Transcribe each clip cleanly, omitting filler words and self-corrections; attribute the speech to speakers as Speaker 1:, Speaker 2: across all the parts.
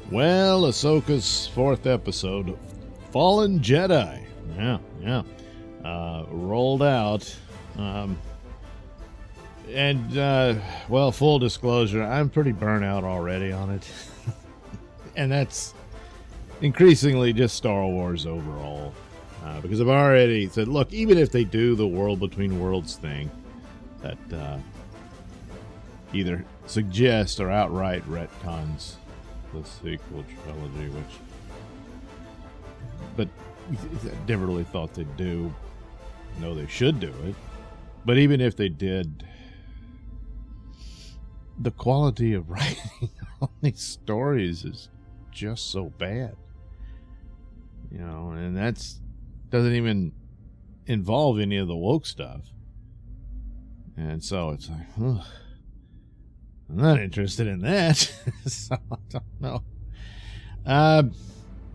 Speaker 1: Well, Ahsoka's fourth episode, Fallen Jedi. Yeah. Rolled out. Well, full disclosure, I'm pretty burnt out already on it. And that's increasingly just Star Wars overall. Because I've already said, look, even if they do the World Between Worlds thing, that either suggests or outright retcons the sequel trilogy, but I never really thought they'd do. No, they should do it. But even if they did, the quality of writing on these stories is just so bad. You know, and that's doesn't even involve any of the woke stuff. And so it's like, ugh, I'm not interested in that. So I don't know.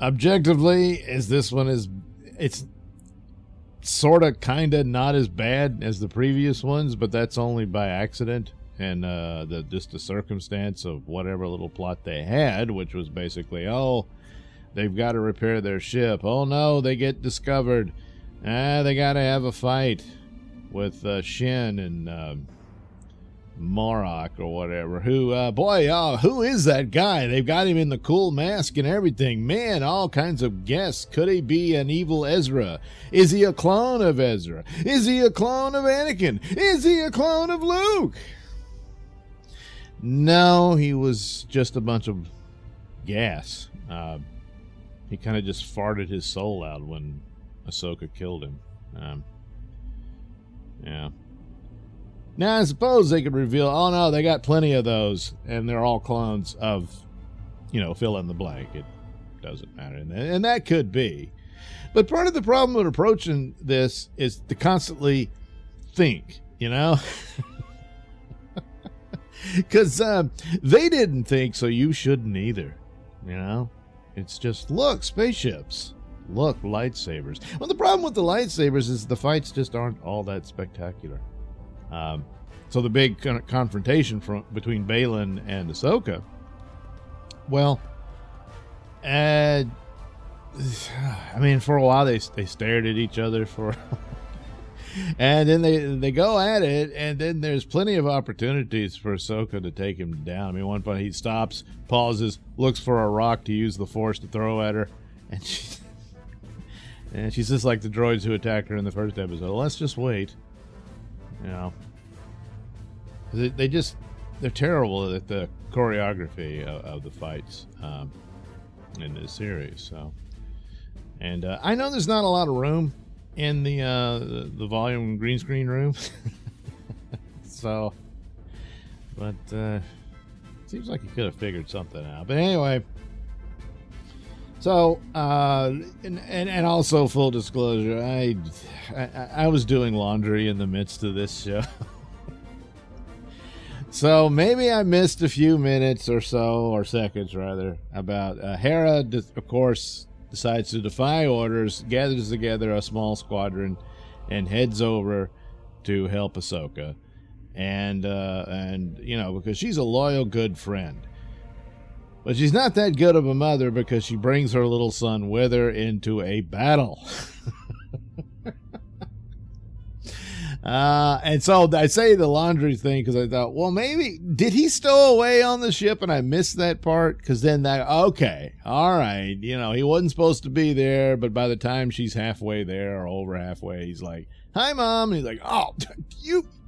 Speaker 1: Objectively, it's sort of kind of not as bad as the previous ones, but that's only by accident and just the circumstance of whatever little plot they had, which was basically, they've got to repair their ship. Oh no, they get discovered. They got to have a fight with Shin and Morak or whatever. Who is that guy? They've got him in the cool mask and everything. Man, all kinds of guesses. Could he be an evil Ezra? Is he a clone of Ezra? Is he a clone of Anakin? Is he a clone of Luke? No, he was just a bunch of gas. He kind of just farted his soul out when Ahsoka killed him. Yeah. Now, I suppose they could reveal, oh no, they got plenty of those, and they're all clones of, fill in the blank. It doesn't matter. And that could be. But part of the problem with approaching this is to constantly think, Because they didn't think, so you shouldn't either, It's just, look, spaceships. Look, lightsabers. Well, the problem with the lightsabers is the fights just aren't all that spectacular. So the big confrontation between Baylan and Ahsoka, well, for a while they stared at each other for, and then they go at it, and then there's plenty of opportunities for Ahsoka to take him down. One point he stops, pauses, looks for a rock to use the Force to throw at her, and she's just like the droids who attacked her in the first episode. Let's just wait. They're terrible at the choreography of the fights in this series. So, and I know there's not a lot of room in the volume green screen room. So, but seems like you could have figured something out. But anyway. So, and also full disclosure, I was doing laundry in the midst of this show. So maybe I missed a few minutes or so, or seconds rather, about Hera, of course, decides to defy orders, gathers together a small squadron, and heads over to help Ahsoka. And because she's a loyal, good friend. But she's not that good of a mother because she brings her little son with her into a battle. And so I say the laundry thing because I thought, well, maybe, did he stow away on the ship and I missed that part? Because then okay, all right, he wasn't supposed to be there, but by the time she's halfway there or over halfway, he's like, hi, Mom. And he's like, oh,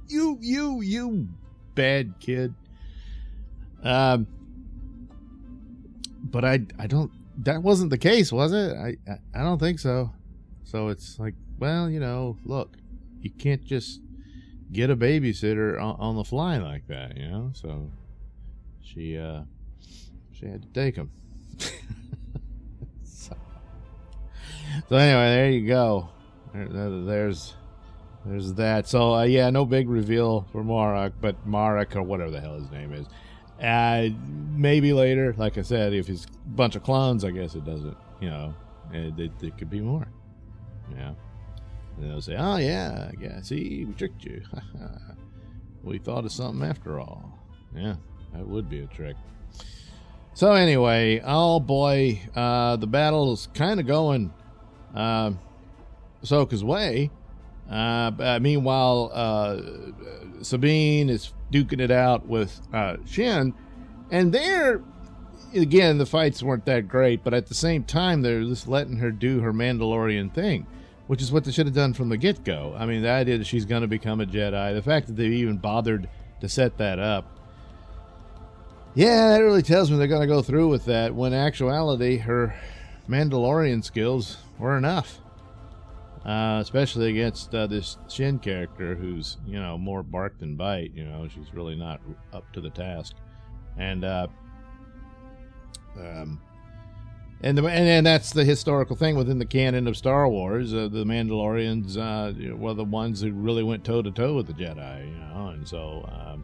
Speaker 1: you bad kid. But I don't, that wasn't the case, was it? I don't think so. So it's like, well, look, you can't just get a babysitter on the fly like that, So she had to take him. So anyway, there you go. There's that. So no big reveal for Marek or whatever the hell his name is. Maybe later, like I said, if it's a bunch of clones, I guess it doesn't, it could be more. Yeah. And they'll say, oh, yeah, see, we tricked you. We thought of something after all. Yeah, that would be a trick. So anyway, oh boy, the battle's kind of going Ahsoka's way. Meanwhile, Sabine is duking it out with Shin, and there, again, the fights weren't that great, but at the same time, they're just letting her do her Mandalorian thing, which is what they should have done from the get-go. I mean, the idea that she's going to become a Jedi, the fact that they even bothered to set that up, yeah, that really tells me they're going to go through with that, when in actuality, her Mandalorian skills were enough. Especially against this Shin character who's, you know, more bark than bite. You know, she's really not up to the task. And that's the historical thing within the canon of Star Wars. The Mandalorians were the ones who really went toe-to-toe with the Jedi, you know, and so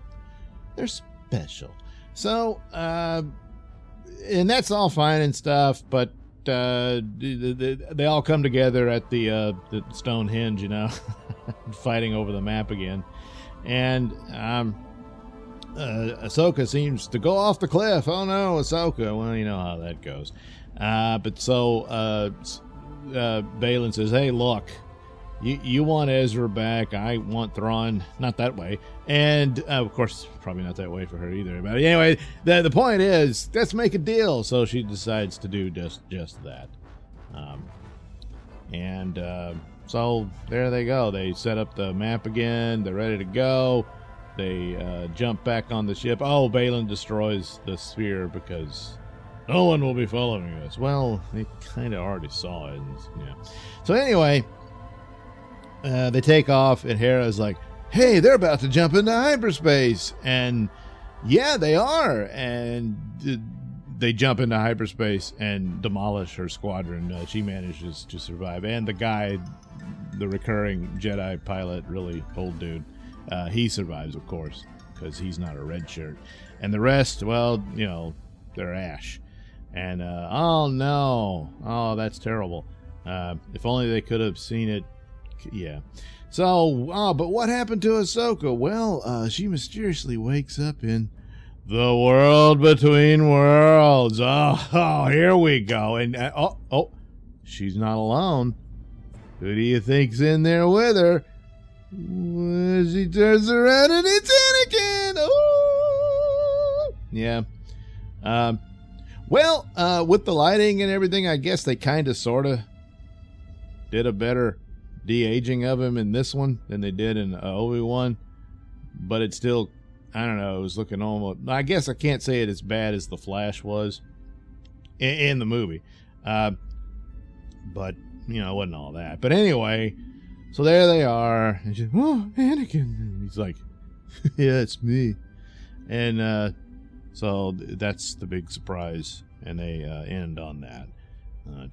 Speaker 1: they're special. So, and that's all fine and stuff, but they all come together at the Stonehenge, you know, fighting over the map again. And Ahsoka seems to go off the cliff. Oh no, Ahsoka. Well, you know how that goes. But so Balin says, hey, look, you want Ezra back. I want Thrawn. Not that way. And, of course, probably not that way for her either. But anyway, the point is, let's make a deal. So she decides to do just that. So there they go. They set up the map again. They're ready to go. They jump back on the ship. Oh, Balin destroys the sphere because no one will be following us. Well, they kind of already saw it. Yeah. So anyway, they take off, and Hera's like, hey, they're about to jump into hyperspace. And yeah, they are. And they jump into hyperspace and demolish her squadron. She manages to survive. And the guy, the recurring Jedi pilot, really old dude, he survives, of course, because he's not a red shirt. And the rest, well, you know, they're ash. And, oh no. Oh, that's terrible. If only they could have seen it. Yeah. So, but what happened to Ahsoka? Well, she mysteriously wakes up in the world between worlds. Oh, here we go. And, she's not alone. Who do you think's in there with her? Well, she turns around and it's Anakin. Oh! Yeah. Well, with the lighting and everything, I guess they kind of, sort of did a better de-aging of him in this one than they did in Obi-Wan, but it's still, I don't know, it was looking almost, I guess I can't say it as bad as the Flash was in the movie, but you know, it wasn't all that. But anyway, so there they are, and she's, oh, Anakin, and he's like, yeah, it's me. And so that's the big surprise, and they end on that.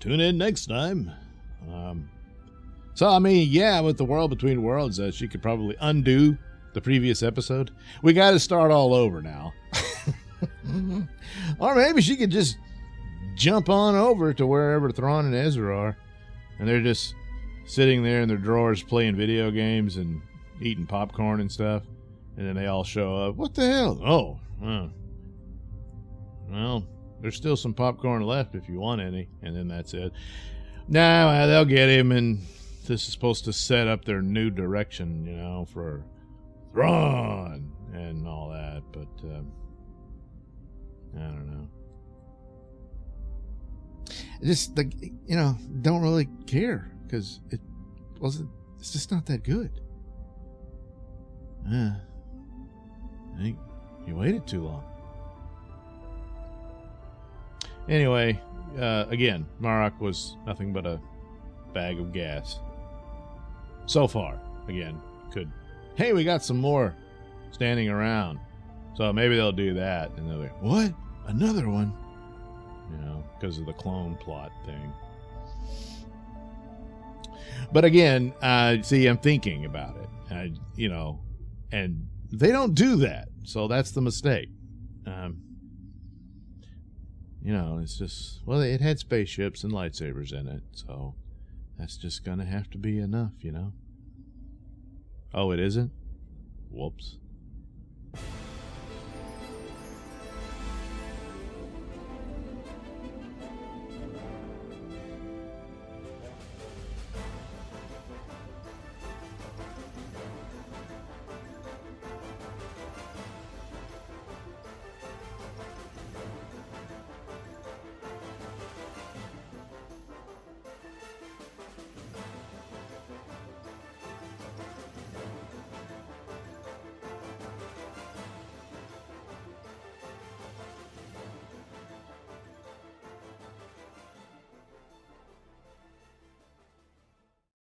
Speaker 1: Tune in next time. So, I mean, yeah, with the world between worlds, she could probably undo the previous episode. We got to start all over now. Or maybe she could just jump on over to wherever Thrawn and Ezra are. And they're just sitting there in their drawers playing video games and eating popcorn and stuff. And then they all show up. What the hell? Oh, well, there's still some popcorn left if you want any. And then that's it. Nah, they'll get him, and this is supposed to set up their new direction, you know, for Thrawn and all that, but I don't know. Just, like, you know, don't really care, because it's just not that good. I think you waited too long. Anyway, again, Marok was nothing but a bag of gas. So far, again, hey, we got some more standing around. So maybe they'll do that. And they'll be, what? Another one? You know, because of the clone plot thing. But again, see, I'm thinking about it. You know, and they don't do that. So that's the mistake. You know, it's just, well, it had spaceships and lightsabers in it, so that's just going to have to be enough, you know? Oh, it isn't? Whoops.